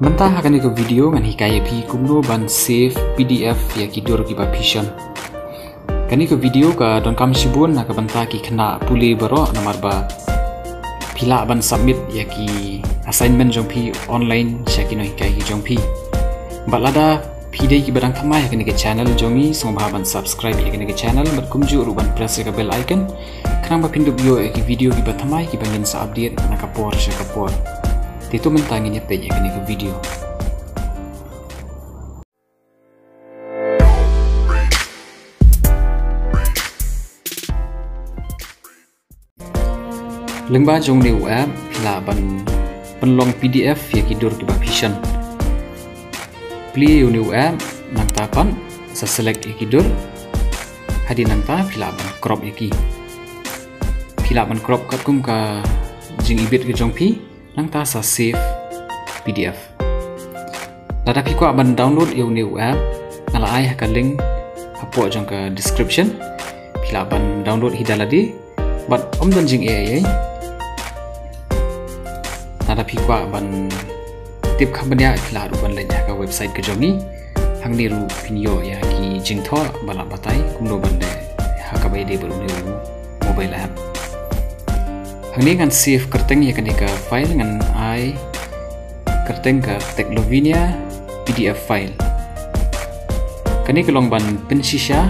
Mentah akan ke video ngan hikaya pi kumno ban save PDF ya kidur ki bapishon. Kani ke video ka don kam sibun nak banta ki kena puli baro nomor ba pila ban submit ya ki assignment jong pi online syakino hikaya ki jong pi. Balada pide ki barang thamai ya kani ke channel jongi songba ban subscribe ya kani ke channel mat kumju ruban press ka bell icon kanang ba pindu bio ya ki video ki bathamai ki bangin sa update nak kapor sya kapor. Itu mentangin ya pe ya kani ke video. Lengba jong ni web pila ban penlong PDF ya kidur ki bapishon. Pli uni web nang tapan sa select ya kidur hadi nang ta pila ban crop ya ki. Pila ban crop kat kum ka jing ibit ke jong pi nang ta sa save PDF. Lada pi ko ban download ya uni web ngala ai ka link hapo jong ka description pila ban download hidaladi but dan jing ai nada pikwa ban tip khabanya khla ru ban lenya ka website ke jongi hangni ru pinyo ya ki jingtho bala batai kumno bande ha ka bai de baru ne mobile app hangni kan save kerteng ya kan ka file ngan ai kerteng ka Teklovinia PDF file kani kelong ban pensisha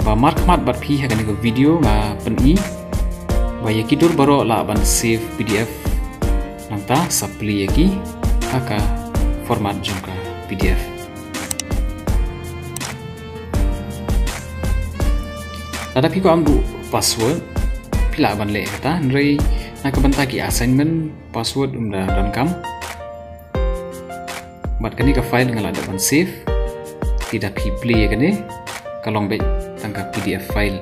ba markmat bat pi ha kan ka video ma pen ba ya kidur baro la ban save PDF nanta sapli yaki aka format jongka PDF. Tetapi ko amdu password pila ban le kata nrei nak banta ki assignment password umda dan kam bat kani ka file ngala da ban save tidak pi play kani kalong be tangka PDF file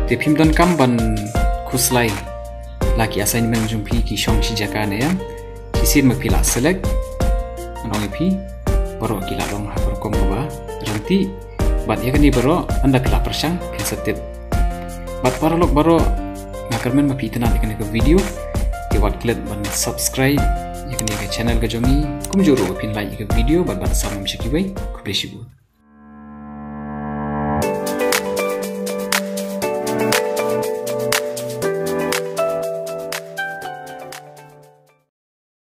tepim dan kam ban kuslai laki assignment jumpi ki shong chi jaka ne ya kisin ma pila select anong pi baro ki la dong ha kom ba ranti bat ya kani baro anda pila persang pin setip bat para lok baro ngakarmen ma pi tenan kani ke video ki wat klik ban subscribe ya kani ke channel ga jongi kum juro pin like ke video bat ban samam shiki bai ku